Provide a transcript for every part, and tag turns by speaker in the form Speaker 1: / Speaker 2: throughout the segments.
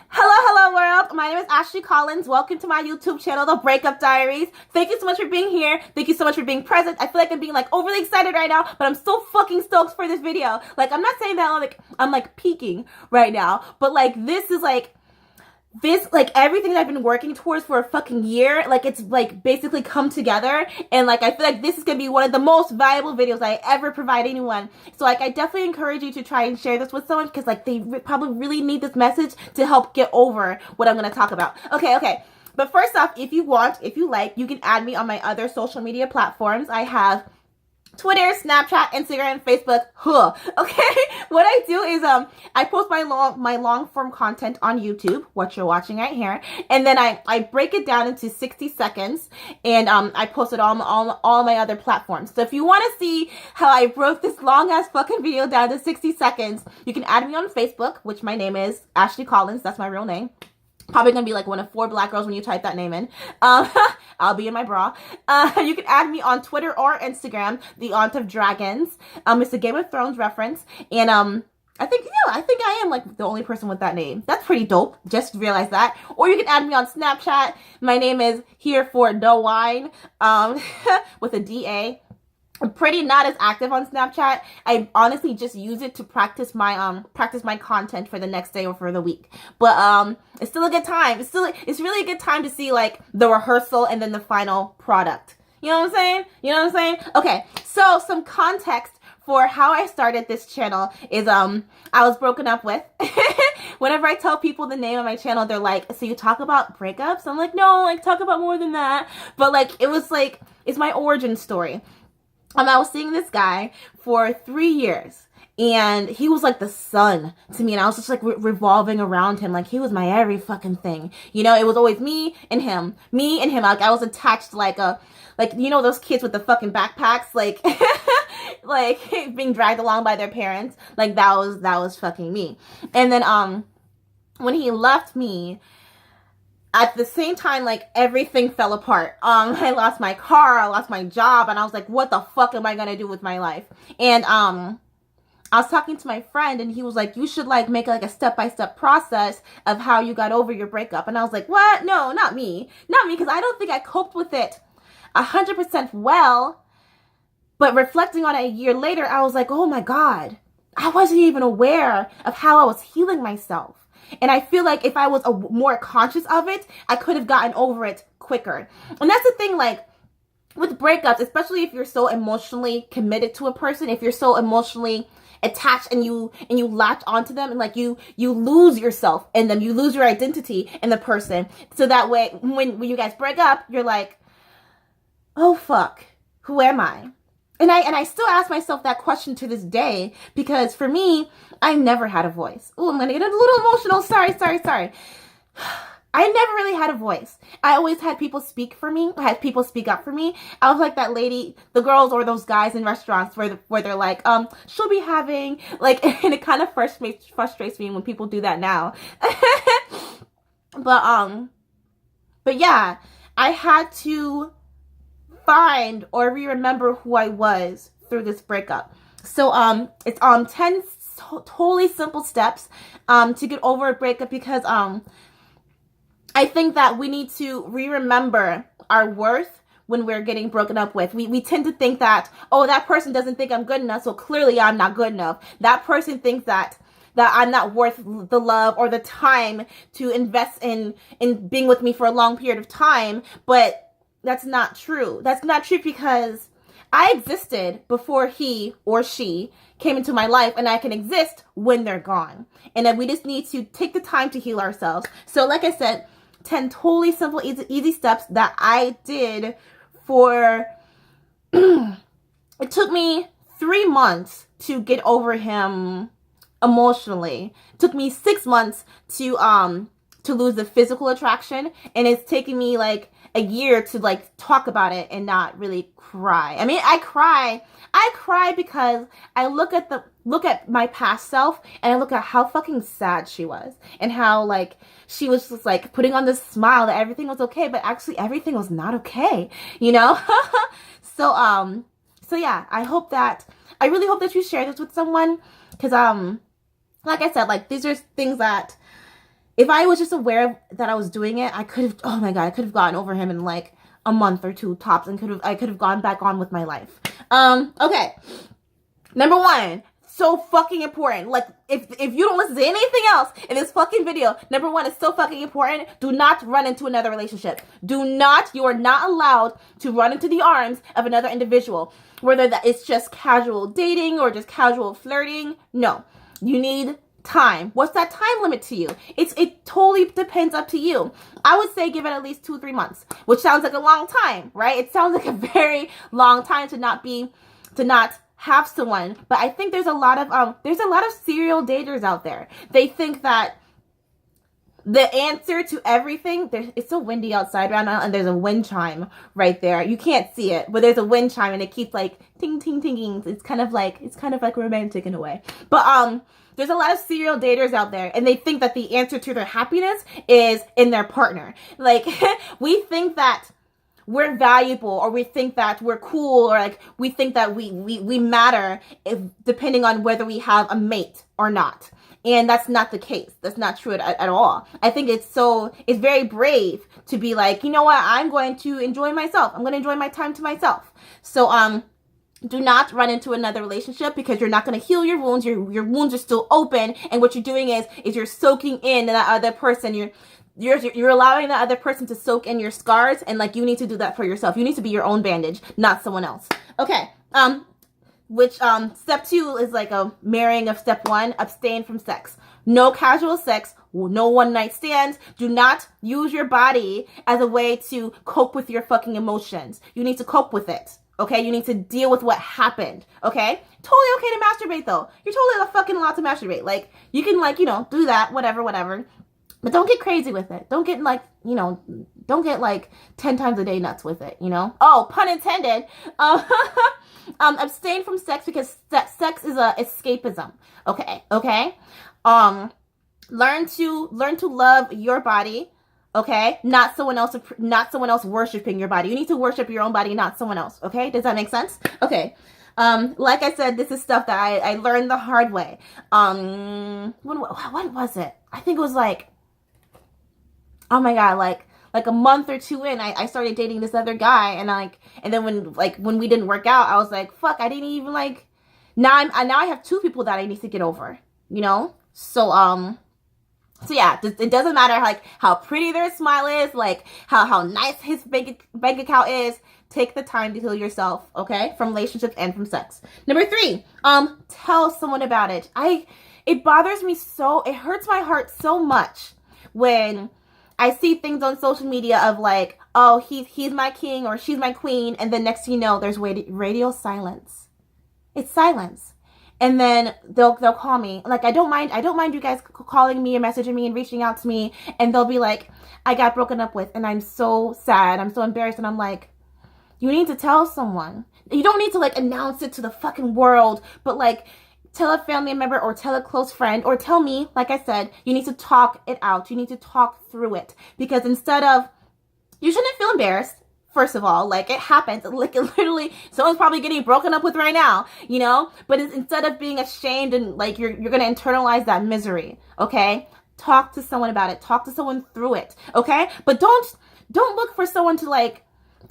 Speaker 1: Hello world. My name is Ashley Collins. Welcome to my YouTube channel, The Breakup Diaries. Thank you so much for being here. Thank you so much for being present. I feel like I'm being overly excited right now, but I'm so fucking stoked for this video. I'm not saying that I'm peaking right now, but this is everything that I've been working towards for a fucking year, it's basically come together, and I feel like this is gonna be one of the most valuable videos I ever provide anyone. So I definitely encourage you to try and share this with someone, because they probably really need this message to help get over what I'm gonna talk about. Okay. But first off, if you like, you can add me on my other social media platforms. I have Twitter, Snapchat, Instagram, Facebook. Okay. What I do is I post my long form content on YouTube, what you're watching right here, and then I break it down into 60 seconds, and I post it on all my other platforms. So if you want to see how I broke this long ass fucking video down to 60 seconds, you can add me on Facebook, which my name is Ashley Collins. That's my real name. Probably gonna be one of 4 black girls when you type that name in. I'll be in my bra. You can add me on Twitter or Instagram, the Aunt of Dragons. It's a Game of Thrones reference, and I think I am the only person with that name. That's pretty dope. Just realized that. Or you can add me on Snapchat. My name is Here for No Wine, with a DA. I'm pretty not as active on Snapchat. I honestly just use it to practice my content for the next day or for the week. But it's still a good time. It's really a good time to see the rehearsal and then the final product. You know what I'm saying? Okay. So some context for how I started this channel is I was broken up with. Whenever I tell people the name of my channel, they're like, "So you talk about breakups?" I'm like, "No, talk about more than that." But it's my origin story. I was seeing this guy for 3 years, and he was the sun to me, and I was just revolving around him. He was my every fucking thing. It was always me and him. I was attached those kids with the fucking backpacks, being dragged along by their parents. That was fucking me. And then when he left me, at the same time, everything fell apart. I lost my car, I lost my job, and I was like, what the fuck am I gonna do with my life? And I was talking to my friend, and he was like, you should make a step-by-step process of how you got over your breakup. And I was like, what? No, not me, because I don't think I coped with it 100% well. But reflecting on it a year later, I was like, oh my God, I wasn't even aware of how I was healing myself. And I feel like if I was more conscious of it, I could have gotten over it quicker. And that's the thing, with breakups, especially if you're so emotionally committed to a person, if you're so emotionally attached and you latch onto them, and you lose yourself in them, you lose your identity in the person. So that way, when you guys break up, you're like, oh fuck, who am I? And I still ask myself that question to this day, because for me, I never had a voice. Oh, I'm gonna get a little emotional. Sorry. I never really had a voice. I always had people speak for me. I had people speak up for me. I was like that lady, the girls or those guys in restaurants where they're like, she'll be having, and it kind of frustrates me when people do that now. But yeah, I had to find or remember who I was through this breakup. So it's 10 totally simple steps to get over a breakup, because I think that we need to remember our worth when we're getting broken up with. We tend to think that, oh, that person doesn't think I'm good enough, so clearly I'm not good enough. That person thinks that I'm not worth the love or the time to invest in being with me for a long period of time. But that's not true. That's not true, because I existed before he or she came into my life, and I can exist when they're gone. And then we just need to take the time to heal ourselves. So like I said, 10 totally simple, easy steps that I did for, it took me 3 months to get over him emotionally. It took me 6 months to lose the physical attraction, and it's taken me a year to talk about it and not really cry. I mean, I cry because I look at my past self, and I look at how fucking sad she was, and how she was just putting on this smile that everything was okay, but actually everything was not okay, So yeah, I really hope that you share this with someone, because like I said, these are things that if I was just aware that I was doing it, I could have, oh my God, I could have gotten over him in like a month or two tops, and I could have gone back on with my life. Okay. Number one, so fucking important. Like, if you don't listen to anything else in this fucking video, number one is so fucking important. Do not run into another relationship. You are not allowed to run into the arms of another individual. Whether that it's just casual dating or just casual flirting. No. You need time. What's that time limit to you? It totally depends up to you. I would say give it at least 2-3 months, which sounds like a long time, right? It sounds like a very long time to not have someone. But I think there's a lot of serial daters out there. They think that the answer to everything, it's so windy outside right now, and there's a wind chime right there. You can't see it, but there's a wind chime, and it keeps like ting ting tinging. It's kind of like romantic in a way. But there's a lot of serial daters out there, and they think that the answer to their happiness is in their partner. Like, we think that we're valuable, or we think that we're cool, or like we think that we matter depending on whether we have a mate or not. And that's not the case. That's not true at all. I think it's very brave to be like, you know what, I'm going to enjoy myself. I'm going to enjoy my time to myself. So, do not run into another relationship, because you're not going to heal your wounds. Your wounds are still open. And what you're doing is you're soaking in that other person. You're allowing that other person to soak in your scars. And like, you need to do that for yourself. You need to be your own bandage, not someone else. Okay. Step 2 is like a marrying of step 1, abstain from sex. No casual sex, no one night stands. Do not use your body as a way to cope with your fucking emotions. You need to cope with it. Okay? You need to deal with what happened. Okay? Totally okay to masturbate though. You're totally fucking allowed to masturbate. Like, you can like, do that, whatever. But don't get crazy with it. Don't get like, don't get like 10 times a day nuts with it, Oh, pun intended. Abstain from sex, because sex is a escapism. Okay. Learn to love your body. Okay, not someone else worshiping your body. You need to worship your own body, not someone else. Okay, does that make sense? Okay. Like I said, this is stuff that I learned the hard way. When was it? I think it was like, oh my God, like a month or 2 in, I started dating this other guy, and then when we didn't work out, I was like, fuck, I didn't even like, now I have 2 people that I need to get over, So yeah, it doesn't matter like how pretty their smile is, like how nice his bank account is. Take the time to heal yourself, okay? From relationships and from sex. Number 3, tell someone about it. It bothers me so, it hurts my heart so much when I see things on social media of like, oh, he's my king or she's my queen, and then next thing you know, there's radio silence. It's silence. And then they'll call me. Like, I don't mind you guys calling me and messaging me and reaching out to me, and they'll be like, I got broken up with, and I'm so sad, I'm so embarrassed, and I'm like, you need to tell someone. You don't need to like announce it to the fucking world, but like, tell a family member or tell a close friend or tell me. Like I said, you need to talk it out. You need to talk through it, because instead of, you shouldn't feel embarrassed. First of all, like, it happens. Like, literally, someone's probably getting broken up with right now, But instead of being ashamed and like you're gonna internalize that misery, okay? Talk to someone about it. Talk to someone through it, okay? But don't look for someone to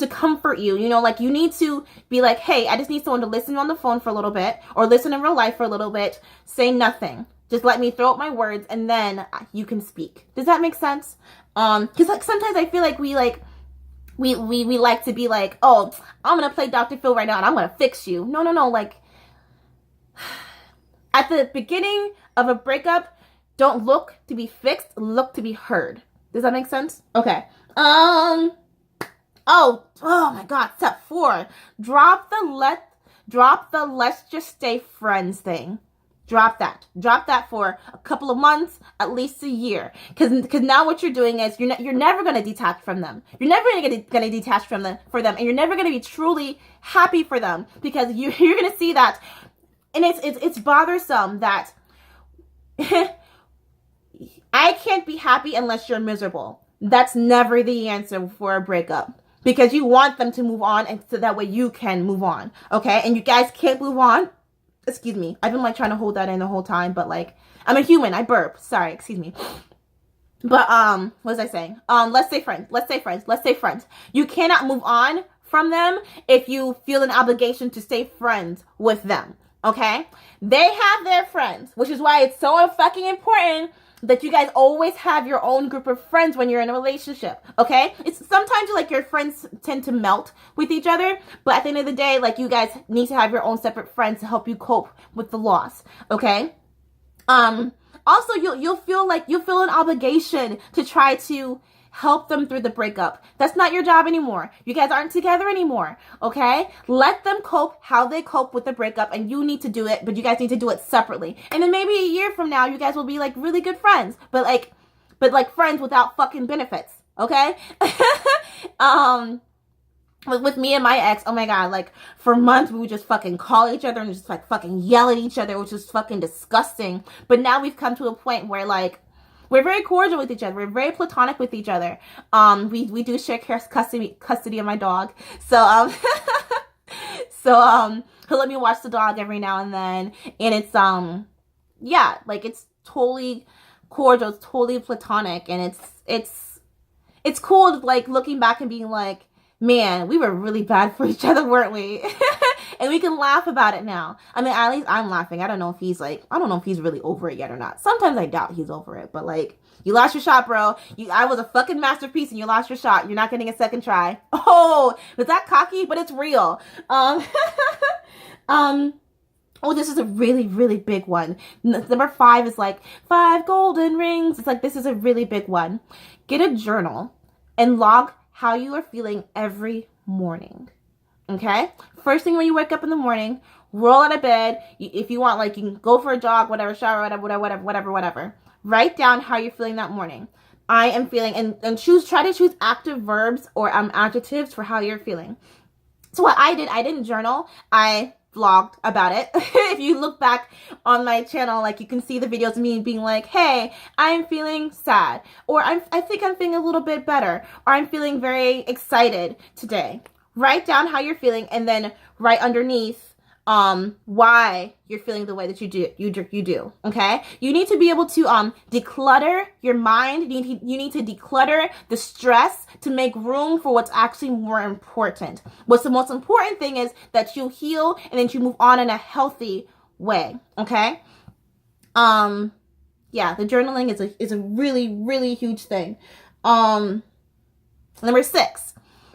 Speaker 1: comfort you, Like, you need to be like, hey, I just need someone to listen on the phone for a little bit, or listen in real life for a little bit. Say nothing. Just let me throw out my words, and then you can speak. Does that make sense? Because like sometimes I feel like we like to be like, oh, I'm going to play Dr. Phil right now and I'm going to fix you. No. Like, at the beginning of a breakup, don't look to be fixed, look to be heard. Does that make sense? Okay. Oh my God. Step 4, drop the let's just stay friends thing. Drop that for a couple of months, at least a year. Because now what you're doing is you're never going to detach from them. You're never going to detach for them, and you're never going to be truly happy for them, because you're going to see that, and it's bothersome that I can't be happy unless you're miserable. That's never the answer for a breakup, because you want them to move on, and so that way you can move on, okay? And you guys can't move on. Excuse me. I've been like trying to hold that in the whole time, but like, I'm a human. I burp. Sorry. Excuse me. But what was I saying? Let's say friends. Let's say friends. Let's say friends. You cannot move on from them if you feel an obligation to stay friends with them. Okay? They have their friends, which is why it's so fucking important that you guys always have your own group of friends when you're in a relationship. Okay? It's sometimes like your friends tend to melt with each other, but at the end of the day, like you guys need to have your own separate friends to help you cope with the loss. Okay? Also, you'll feel like you feel an obligation to try to help them through the breakup. That's not your job anymore. You guys aren't together anymore, okay? Let them cope how they cope with the breakup, and you need to do it, but you guys need to do it separately. And then maybe a year from now, you guys will be like really good friends, but like friends without fucking benefits, okay? With me and my ex, oh my god, like for months we would just fucking call each other and just like fucking yell at each other, which was fucking disgusting. But now we've come to a point where like we're very cordial with each other. We're very platonic with each other. We do share custody of my dog. So he'll let me watch the dog every now and then, and it's yeah, like it's totally cordial, it's totally platonic, and it's cool like looking back and being like, man, we were really bad for each other, weren't we? And we can laugh about it now. I mean, at least I'm laughing. I don't know if he's really over it yet or not. Sometimes I doubt he's over it, but like, you lost your shot, bro. I was a fucking masterpiece and you lost your shot. You're not getting a second try. Oh, was that cocky? But it's real. Oh, this is a really, really big one. Number 5 is like 5 golden rings. It's like, this is a really big one. Get a journal and log how you are feeling every morning. Okay? First thing when you wake up in the morning, roll out of bed. If you want, like, you can go for a jog, whatever, shower, whatever. Write down how you're feeling that morning. I am feeling, and try to choose active verbs or adjectives for how you're feeling. So what I didn't journal. I vlogged about it. If you look back on my channel, like you can see the videos of me being like, hey, I'm feeling sad, or I think I'm feeling a little bit better, or I'm feeling very excited today. Write down how you're feeling, and then write underneath why you're feeling the way that you do. Okay? You need to be able to declutter your mind. You need to declutter the stress to make room for what's actually more important. What's the most important thing is that you heal and then you move on in a healthy way. Okay? Yeah, the journaling is a really, really huge thing. Number 6,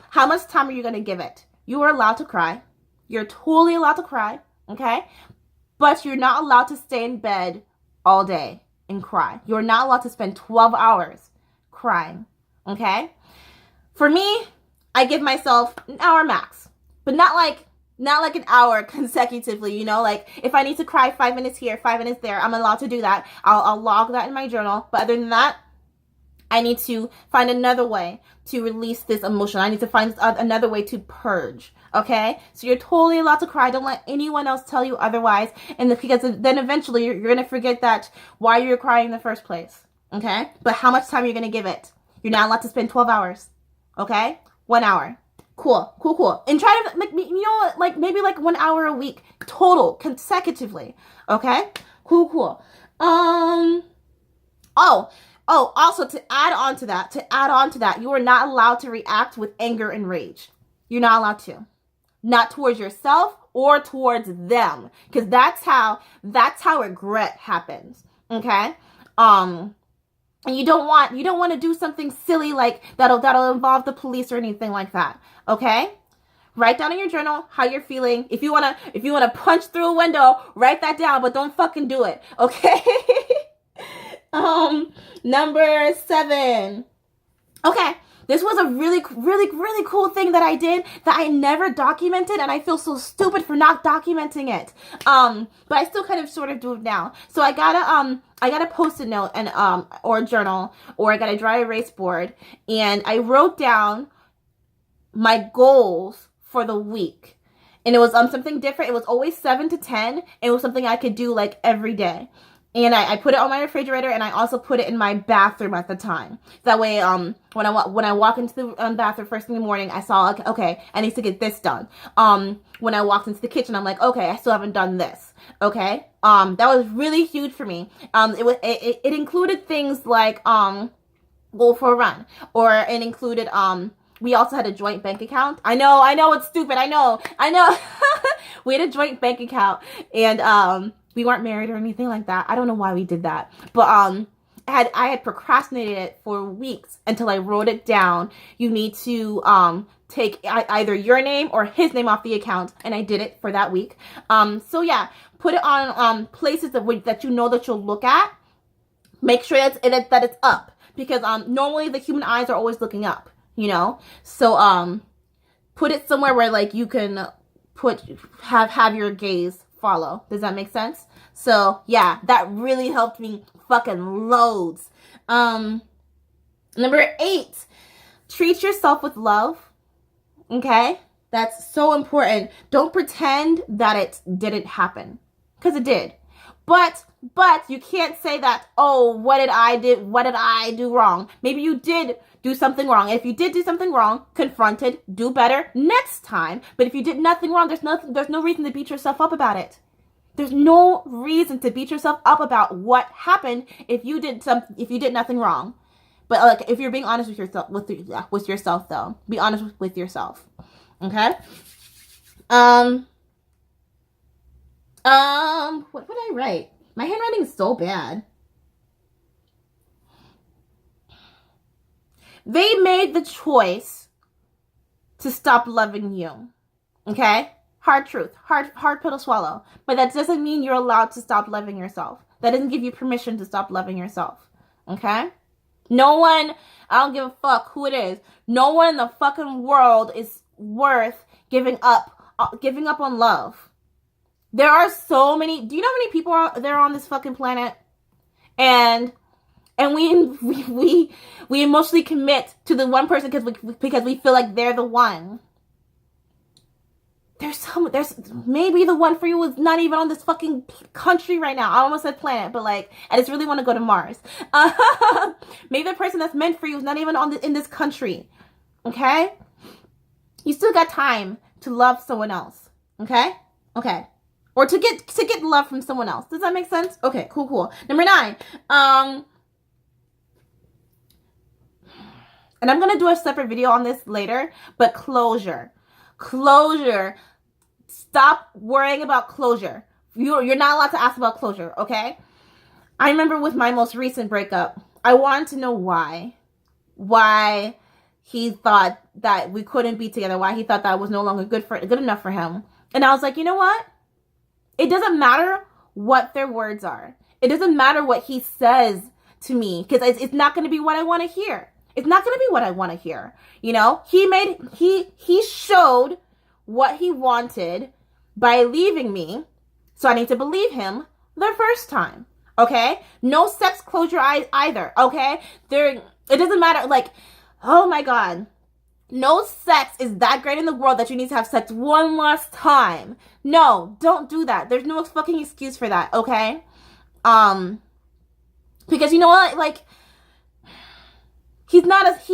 Speaker 1: how much time are you gonna give it? You are allowed to cry. You're totally allowed to cry, okay? But you're not allowed to stay in bed all day and cry. You're not allowed to spend 12 hours crying, okay? For me, I give myself an hour max, but not like an hour consecutively, you know? Like, if I need to cry 5 minutes here, 5 minutes there, I'm allowed to do that. I'll log that in my journal. But other than that, I need to find another way to release this emotion. I need to find another way to purge. Okay? So you're totally allowed to cry. Don't let anyone else tell you otherwise. And because then eventually you're going to forget that why you're crying in the first place. Okay? But how much time are you going to give it? You're not allowed to spend 12 hours. Okay? 1 hour. Cool. And try to, like, you know, like maybe like 1 hour a week total consecutively. Okay? Cool. Oh, also to add on to that, you are not allowed to react with anger and rage. You're not allowed to. Not towards yourself or towards them. Because that's how regret happens. Okay? And you don't want to do something silly like that'll involve the police or anything like that. Okay? Write down in your journal how you're feeling. If you wanna punch through a window, write that down, but don't fucking do it. Okay? Number 7. Okay, this was a really, really, really cool thing that I did that I never documented, and I feel so stupid for not documenting it. But I still kind of sort of do it now. So I got a Post-it note and or a journal, or I got a dry erase board, and I wrote down my goals for the week. And it was something different. It was always 7 to 10. It was something I could do like every day. And I put it on my refrigerator, and I also put it in my bathroom at the time. That way, when I walk into the bathroom first thing in the morning, I saw, like, okay, I need to get this done. When I walked into the kitchen, I'm like, okay, I still haven't done this. Okay, that was really huge for me. It included things like go for a run. Or it included, we also had a joint bank account. I know it's stupid. I know. We had a joint bank account, and we weren't married or anything like that. I don't know why we did that, but I had procrastinated it for weeks until I wrote it down. You need to take either your name or his name off the account, and I did it for that week. So yeah, put it on places that you know that you'll look at. Make sure that it's up, because normally the human eyes are always looking up, you know. So put it somewhere where like you can have your gaze follow. Does that make sense? So yeah, that really helped me fucking loads. Number 8, treat yourself with love. Okay? That's so important. Don't pretend that it didn't happen, because it did. But you can't say that, oh, what did I do wrong? Maybe you did do something wrong. If you did do something wrong, confront it, do better next time. But if you did nothing wrong, there's no reason to beat yourself up about it. There's no reason to beat yourself up about what happened if you did nothing wrong. But like, if you're being honest with yourself, with yourself though, be honest with yourself. Okay. What would I write? My handwriting is so bad. They made the choice to stop loving you. Okay? Hard truth. Hard pill to swallow. But that doesn't mean you're allowed to stop loving yourself. That doesn't give you permission to stop loving yourself. Okay? No one, I don't give a fuck who it is. No one in the fucking world is worth giving up on love. There are so many. Do you know how many people there on this fucking planet? And we emotionally commit to the one person because we feel like they're the one. There's maybe the one for you is not even on this fucking country right now. I almost said planet, but like, I just really want to go to Mars. Maybe the person that's meant for you is not even in this country. Okay? You still got time to love someone else. Okay? Okay. Or to get love from someone else. Does that make sense? Okay, cool. Number 9. And I'm gonna do a separate video on this later, but closure. Stop worrying about closure. You're not allowed to ask about closure, okay? I remember with my most recent breakup, I wanted to know why he thought that we couldn't be together, why he thought that I was no longer good enough for him. And I was like, you know what? It doesn't matter what their words are. It doesn't matter what he says to me, because it's not going to be what I want to hear. It's not going to be what I want to hear. You know, he showed what he wanted by leaving me. So I need to believe him the first time. Okay? No sex closure either. Okay? It doesn't matter. Like, oh my God. No sex is that great in the world that you need to have sex one last time. No, don't do that. There's no fucking excuse for that, okay? Because you know what? Like, he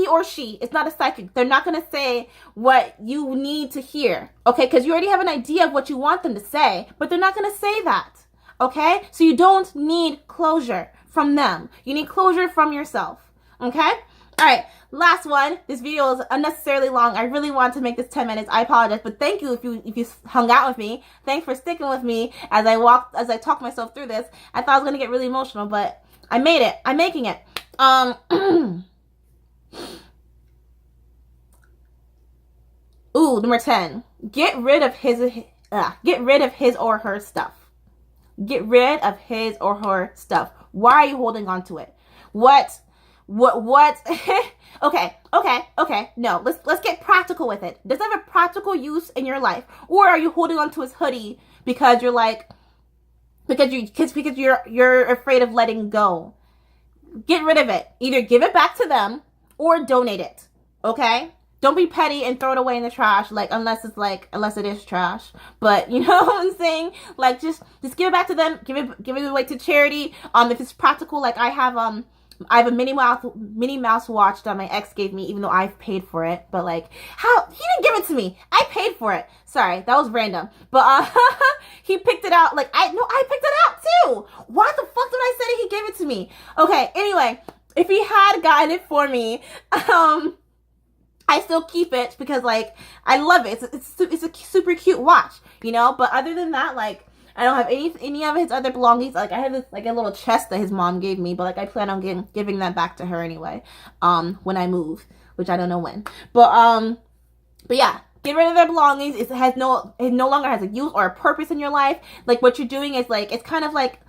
Speaker 1: or she is not a psychic. They're not going to say what you need to hear, okay? Because you already have an idea of what you want them to say, but they're not going to say that, okay? So you don't need closure from them. You need closure from yourself, okay? All right, last one. This video is unnecessarily long. I really wanted to make this 10 minutes. I apologize, but thank you if you hung out with me. Thanks for sticking with me as I talked myself through this. I thought I was gonna get really emotional, but I made it. I'm making it. Ooh, number 10. Get rid of his or her stuff. Get rid of his or her stuff. Why are you holding on to it? What? Okay. No, let's get practical with it. Does it have a practical use in your life? Or are you holding on to his hoodie because you're afraid of letting go? Get rid of it. Either give it back to them or donate it. Okay? Don't be petty and throw it away in the trash, unless it is trash. But you know what I'm saying? Like, just give it back to them. Give it away to charity. If it's practical, like I have a Minnie Mouse watch that my ex gave me, even though I've paid for it. But like, how he didn't give it to me? I paid for it. Sorry, that was random. But he picked it out. Like I picked it out too. Why the fuck did I say that he gave it to me? Okay. Anyway, if he had gotten it for me, I still keep it because like I love it. It's a super cute watch, you know. But other than that, like I don't have any of his other belongings. Like I have this like a little chest that his mom gave me, but like I plan on giving that back to her anyway. When I move, which I don't know when. But yeah. Get rid of their belongings. It no longer has a use or a purpose in your life. Like what you're doing is like it's kind of like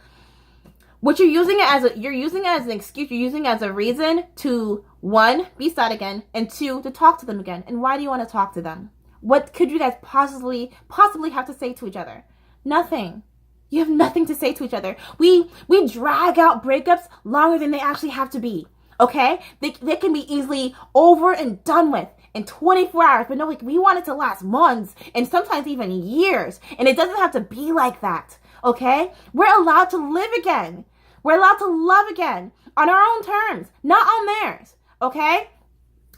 Speaker 1: what you're using it as you're using it as an excuse, you're using it as a reason to, one, be sad again, and two, to talk to them again. And why do you want to talk to them? What could you guys possibly have to say to each other? Nothing. You have nothing to say to each other. We drag out breakups longer than they actually have to be. Okay? They can be easily over and done with in 24 hours. But no, like we want it to last months and sometimes even years. And it doesn't have to be like that. Okay? We're allowed to live again. We're allowed to love again on our own terms, not on theirs. Okay?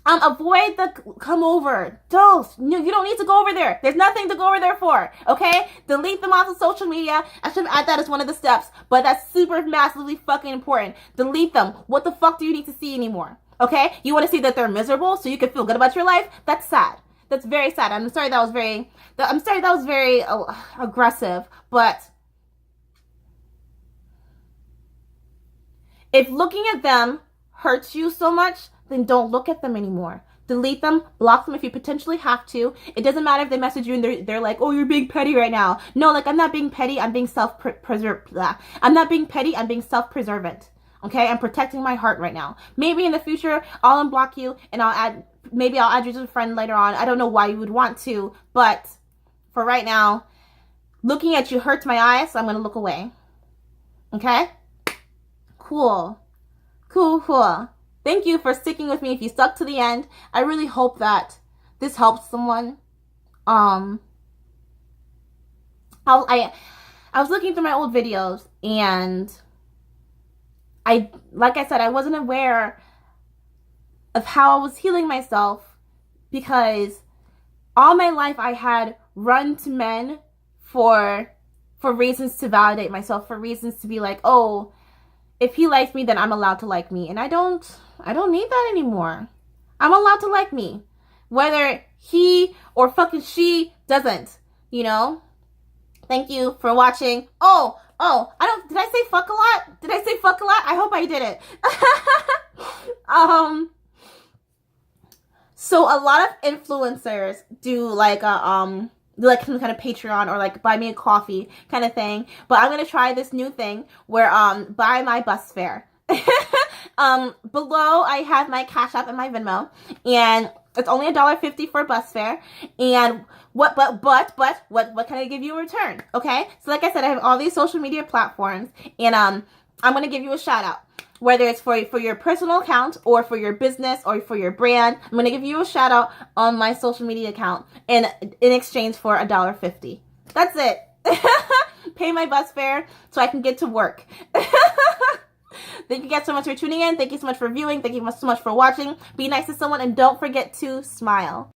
Speaker 1: Avoid the come over. You don't need to go over there. There's nothing to go over there for. Okay? Delete them off of social media. I should add that as one of the steps, but that's super massively fucking important. Delete them. What the fuck do you need to see anymore? Okay? You want to see that they're miserable so you can feel good about your life? That's sad. That's very sad. I'm sorry that was very aggressive, but if looking at them hurts you so much, then don't look at them anymore. Delete them, block them if you potentially have to. It doesn't matter if they message you and they're like, oh, you're being petty right now. No, like I'm not being petty. I'm being I'm not being petty. I'm being self-preservant. Okay, I'm protecting my heart right now. Maybe in the future I'll unblock you and maybe I'll add you as a friend later on. I don't know why you would want to, but for right now, looking at you hurts my eyes, so I'm gonna look away. Okay? Cool. Thank you for sticking with me. If you stuck to the end, I really hope that this helps someone. I was looking through my old videos and like I said, I wasn't aware of how I was healing myself because all my life I had run to men for reasons to validate myself, for reasons to be like, oh, if he likes me, then I'm allowed to like me. And I don't need that anymore. I'm allowed to like me. Whether he or fucking she doesn't, you know? Thank you for watching. Did I say fuck a lot? I hope I didn't. So a lot of influencers do like some kind of Patreon or like buy me a coffee kind of thing. But I'm gonna try this new thing where buy my bus fare. Below I have my Cash App and my Venmo, and it's only $1.50 for a bus fare. And what can I give you in return? Okay, so like I said, I have all these social media platforms, and I'm gonna give you a shout out. Whether it's for your personal account or for your business or for your brand, I'm going to give you a shout out on my social media account in exchange for $1.50. That's it. Pay my bus fare so I can get to work. Thank you guys so much for tuning in. Thank you so much for viewing. Thank you so much for watching. Be nice to someone and don't forget to smile.